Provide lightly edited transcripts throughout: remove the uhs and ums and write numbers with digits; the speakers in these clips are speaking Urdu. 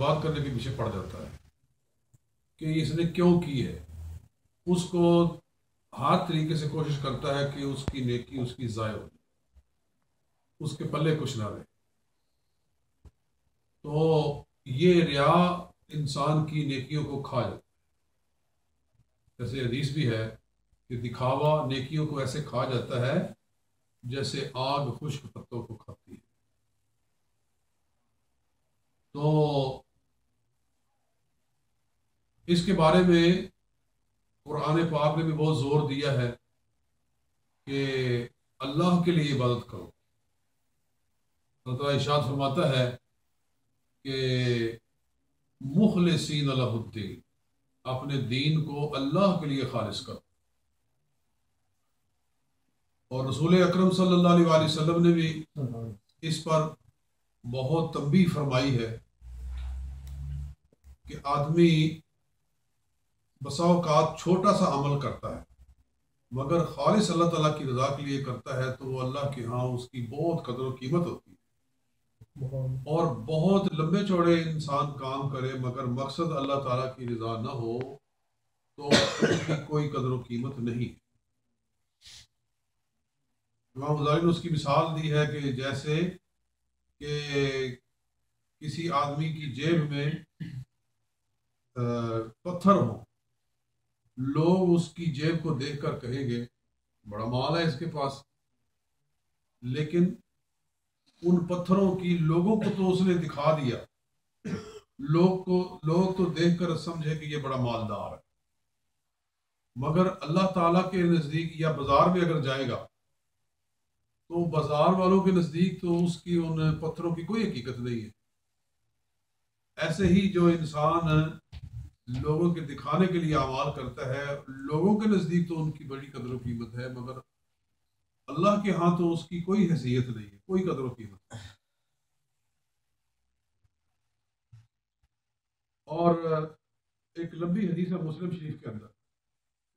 بات کرنے کے پیچھے پڑ جاتا ہے کہ اس نے کیوں کی ہے، اس کو ہر طریقے سے کوشش کرتا ہے کہ اس کی نیکی اس کی ضائع ہو، اس کے پلے کچھ نہ رہے۔ تو یہ ریا انسان کی نیکیوں کو کھا جاتا ہے۔ جیسے حدیث بھی ہے کہ دکھاوا نیکیوں کو ایسے کھا جاتا ہے جیسے آگ خشک پتوں کو کھاتی ہے۔ تو اس کے بارے میں قرآن پاک نے بھی بہت زور دیا ہے کہ اللہ کے لیے عبادت کرو۔ اللہ تعالیٰ ارشاد فرماتا ہے کہ مخلصین لہ الدین، اپنے دین کو اللہ کے لیے خالص کرو۔ اور رسول اکرم صلی اللہ علیہ وآلہ وسلم نے بھی اس پر بہت تنبیہ فرمائی ہے کہ آدمی بسا اوقات چھوٹا سا عمل کرتا ہے مگر خالص اللہ تعالیٰ کی رضا کے لیے کرتا ہے تو وہ اللہ کے ہاں اس کی بہت قدر و قیمت ہوتی ہے۔ اور بہت لمبے چوڑے انسان کام کرے مگر مقصد اللہ تعالیٰ کی رضا نہ ہو تو اس کی کوئی قدر و قیمت نہیں۔ امام غزالی نے اس کی مثال دی ہے کہ جیسے کہ کسی آدمی کی جیب میں پتھر ہوں، لوگ اس کی جیب کو دیکھ کر کہیں گے بڑا مال ہے اس کے پاس، لیکن ان پتھروں کی لوگوں کو تو اس نے دکھا دیا، لوگ تو دیکھ کر سمجھے کہ یہ بڑا مالدار ہے، مگر اللہ تعالیٰ کے نزدیک یا بازار میں اگر جائے گا تو بازار والوں کے نزدیک تو اس کی ان پتھروں کی کوئی حقیقت نہیں ہے۔ ایسے ہی جو انسان لوگوں کے دکھانے کے لیے اعمال کرتا ہے، لوگوں کے نزدیک تو ان کی بڑی قدر و قیمت ہے مگر اللہ کے ہاں تو اس کی کوئی حیثیت نہیں ہے، کوئی قدر و قیمت نہیں۔ اور ایک لمبی حدیث ہے مسلم شریف کے اندر،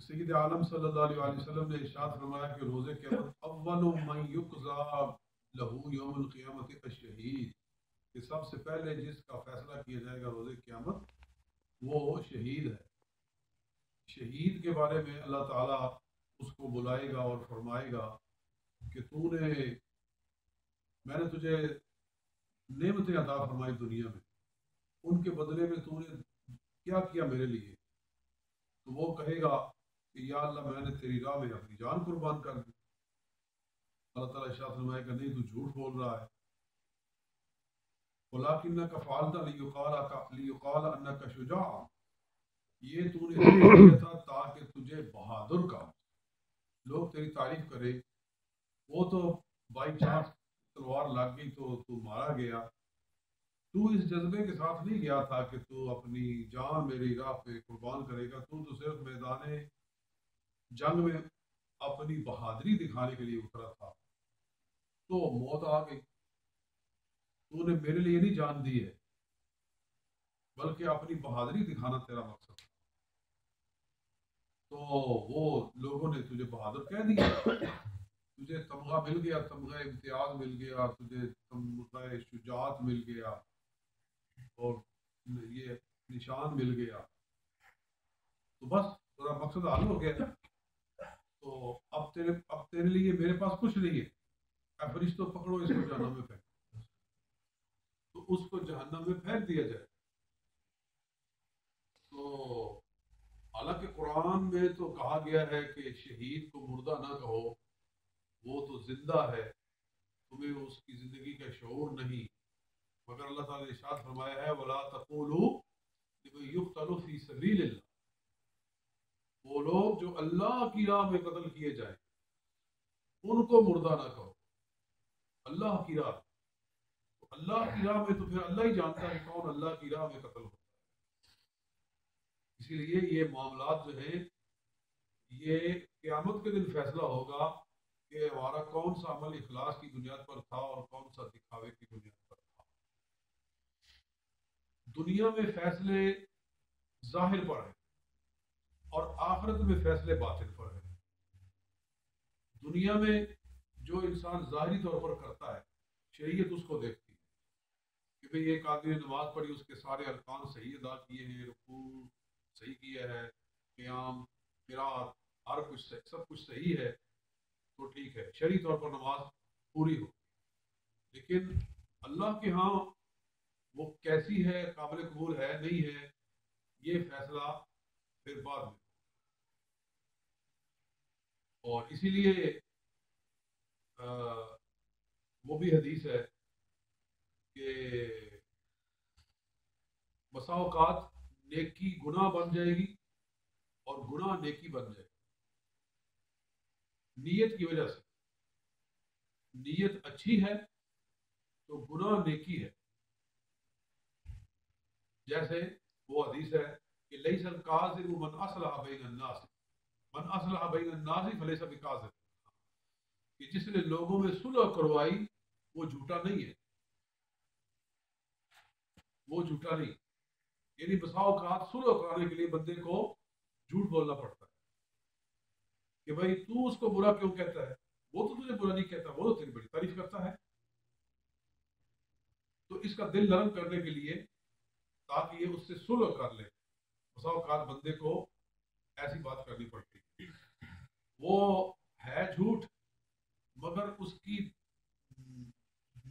سید عالم صلی اللہ علیہ وآلہ وسلم نے ارشاد فرمایا کہ روزے قیامت اول من یقضی لہ یوم القیامت الشہید، کہ سب سے پہلے جس کا فیصلہ کیا جائے گا روزے قیامت وہ شہید ہے۔ شہید کے بارے میں اللہ تعالیٰ اس کو بلائے گا اور فرمائے گا کہ میں نے تجھے نعمتیں عطا فرمائی دنیا میں، ان کے بدلے میں تو نے کیا کیا میرے لیے؟ تو وہ کہے گا کہ یا اللہ میں نے تیری راہ میں اپنی جان قربان کر دی۔ اللہ تعالیٰ ارشاد فرمائے گا نہیں تو جھوٹ بول رہا ہے، وَلَٰكِنَّكَ فَعَلْتَ لِيُقَالَ أَنَّكَ شُجَاعٌ، یہ تو نے کیا تھا تاکہ تجھے بہادر کہا، لوگ تیری تعریف کرے۔ وہ تو بائی چانس تلوار لگ گئی تو مارا گیا، تو اس جذبے کے ساتھ نہیں گیا تھا کہ تو اپنی جان میری راہ پہ قربان کرے گا، تو صرف میدان جنگ میں اپنی بہادری دکھانے کے لیے اترا تھا، تو موت آ گئی۔ تو نے میرے لیے نہیں جان دی ہے بلکہ اپنی بہادری دکھانا تیرا مقصد، تو وہ لوگوں نے تجھے بہادر کہہ دیا، تجھے تمغہ مل گیا، تمغہ امتیاز مل گیا، تجھے تمغہ شجاعت مل گیا اور یہ نشان مل گیا، تو بس تیرا مقصد حل ہو گیا۔ تو اب تیرے لیے میرے پاس کچھ نہیں ہے، اے فرشتوں پکڑو اس کو جہنم میں پھینک، تو اس کو جہنم میں پھینک دیا جائے۔ تو حالانکہ قرآن میں تو کہا گیا ہے کہ شہید کو مردہ نہ کہو، وہ تو زندہ ہے، تمہیں اس کی زندگی کا شعور نہیں، مگر اللہ تعالیٰ نے ارشاد فرمایا ہے وَلَا تَقُولُوا لِمَن يُقْتَلُ فِي سَبِيلِ اللَّهِ، وہ لوگ جو اللہ کی راہ میں قتل کیے جائیں ان کو مردہ نہ کہو۔ اللہ کی راہ، اللہ کی راہ میں تو پھر اللہ ہی جانتا ہے کون اللہ کی راہ میں قتل ہوتا ہے۔ اسی لیے یہ معاملات جو ہیں یہ قیامت کے دن فیصلہ ہوگا کہ ہمارا کون سا عمل اخلاص کی بنیاد پر تھا اور کون سا دکھاوے کی بنیاد پر تھا۔ دنیا میں فیصلے ظاہر پر ہیں اور آخرت میں فیصلے باطن پر ہیں۔ دنیا میں جو انسان ظاہری طور پر کرتا ہے شریعت اس کو دیکھتی ہے کہ کہ بھئی ایک آدمی نے نماز پڑھی، اس کے سارے ارکان صحیح ادا کیے ہیں، رکوع صحیح کیا ہے، قیام، قرات، ہر کچھ سب کچھ صحیح ہے، تو ٹھیک ہے، شرعی طور پر نماز پوری ہو. لیکن اللہ کے ہاں وہ کیسی ہے، قابل قبول ہے نہیں ہے، یہ فیصلہ پھر بعد میں. اور اسی لیے وہ بھی حدیث ہے کہ بسا اوقات نیکی گناہ بن جائے گی اور گناہ نیکی بن جائے گی، نیت کی وجہ سے. نیت اچھی ہے تو گناہ نیکی ہے. جیسے وہ حدیث ہے کہ لیس الکاذب من اصلح بین الناس، من اصلح بین الناس فلیس بکاذب، کہ جس نے لوگوں میں صلح کروائی وہ جھوٹا نہیں ہے، وہ جھوٹا نہیں. یعنی بسا اوقات صلح کرانے کے لیے بندے کو جھوٹ بولنا پڑتا ہے کہ بھائی تو اس کو برا کیوں کہتا ہے، وہ تو تجھے برا نہیں کہتا، وہ تو تیری بڑی تعریف کرتا ہے. تو اس کا دل نرم کرنے کے لیے تاکہ یہ اس سے صلح کر لے، بسا اوقات بندے کو ایسی بات کرنی پڑتی ہے. وہ ہے جھوٹ مگر اس کی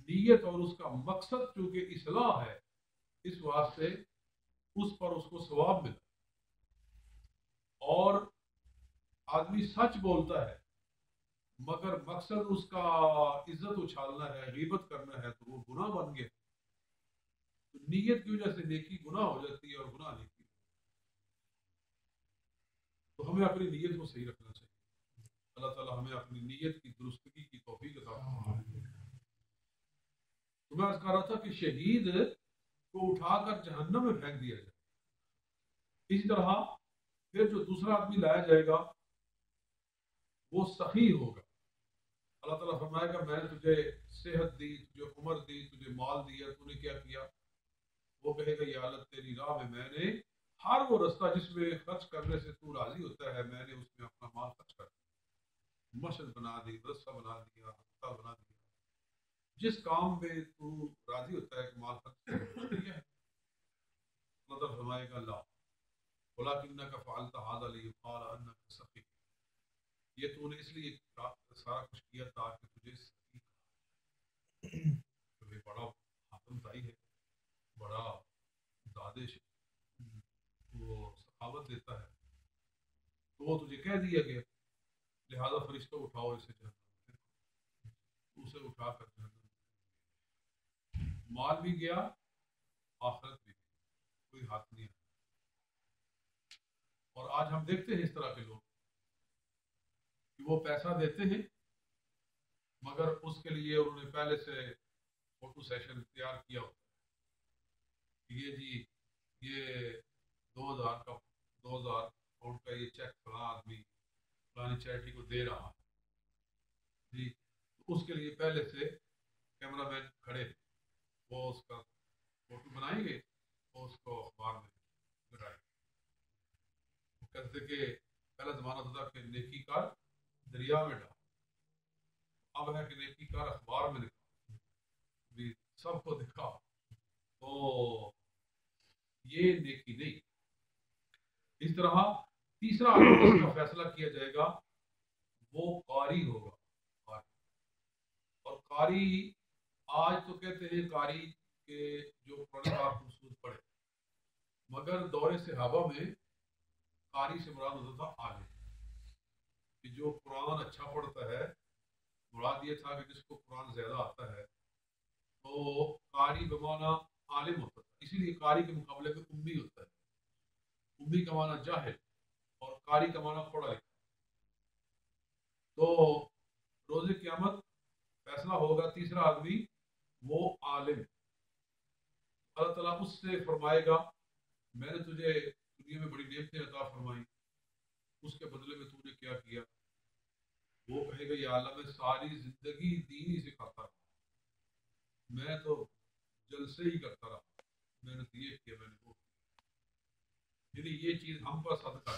نیت اور اس کا مقصد چونکہ اصلاح ہے، اس واسطے اس پر اس کو ثواب ملا. اور آدمی سچ بولتا ہے مگر مقصد اس کا عزت اچھالنا ہے، غیبت کرنا ہے، تو وہ گناہ بن گیا. تو نیت کی وجہ سے نیکی گناہ ہو جاتی ہے اور گناہ نیکی. تو ہمیں اپنی نیت کو صحیح رکھنا چاہیے. اللہ تعالیٰ ہمیں اپنی نیت کی درستگی کی توفیق عطا فرمائے. تو میں عرض کر رہا تھا کہ شہید کو اٹھا کر جہنم میں پھینک دیا جائے. اسی طرح پھر جو دوسرا آدمی لایا جائے گا وہ سخی ہوگا. اللہ تعالیٰ فرمائے گا میں نے تجھے صحت دی، تجھے عمر دی، تجھے مال دیا، تو نے کیا کیا؟ وہ کہے گا یا اللہ تیری راہ میں نے ہر وہ رستہ جس میں خرچ کرنے سے تو راضی ہوتا ہے میں نے اس میں اپنا مال خرچ کر دیا، مسجد بنا دی، مدرسہ بنا دیا، ہسپتال بنا دیا، جس کام میں تو راضی ہوتا ہے کہ مال خرچ کیا ہے. اللہ تعالیٰ فرمائے گا لا ولکنک فعلت ھذا لیقال انک سقی، یہ تو نے اس لیے سارا کچھ کیا تاکہ تجھے سقی کہا. بڑا حاتم تائی ہے، بڑا دادش وہ سخاوت دیتا ہے، تو وہ تجھے کہہ دیا گیا لہذا فرشتوں اٹھاؤ اسے جہنم میں. اسے اٹھا کر جہنم میں، مال بھی گیا، آخرت بھی گئی، کوئی ہاتھ نہیں آیا. اور آج ہم دیکھتے ہیں اس طرح کے لوگ کہ وہ پیسہ دیتے ہیں مگر اس کے لیے انہوں نے پہلے سے فوٹو سیشن تیار کیا ہوتا ہے. یہ جی یہ 2000 کا 2000 پاؤنڈ کا یہ چیک فلاں آدمی فلانی چیریٹی کو دے رہا ہے جی. اس کے لیے پہلے سے کیمرہ مین کھڑے، وہ اس کا فوٹو بنائیں گے اور اس کو اخبار میں لگائیں گے. وہ کہتے کہ پہلا زمانہ تھا کہ نیکی کار دریا میں ڈال، اب ہے کہ نیکی کار اخبار میں لکھا بھی سب کو دکھا. تو یہ نیکی نہیں. اس طرح تیسرا آدمی جس کا فیصلہ کیا جائے گا وہ قاری ہوگا. قاری. اور قاری آج تو کہتے ہیں قاری کہ جو قرآن پاک مسعود پڑھے، مگر دور صحابہ میں قاری سے مراد ہوتا تھا عالم، کہ جو قرآن اچھا پڑھتا ہے. مراد یہ تھا کہ جس کو قرآن زیادہ آتا ہے تو قاری بمانا عالم ہوتا تھا. اسی لیے قاری کے مقابلے میں امی ہوتا ہے. امی کا معنی جاہل اور قاری کا معنی پڑھا لکھا. تو روز قیامت فیصلہ ہوگا تیسرا آدمی وہ عالم. اللہ تعالیٰ اس سے فرمائے گا میں نے تجھے دنیا میں بڑی نعمتیں عطا فرمائی، اس کے بدلے میں تو نے کیا کیا؟ وہ کہے گا یا اللہ میں ساری زندگی دین ہی سکھاتا رہا، میں تو جلسے ہی کرتا رہا، میں نے یہ کیا، میں نے وہ کیا. یعنی یہ چیز ہم پر صدقہ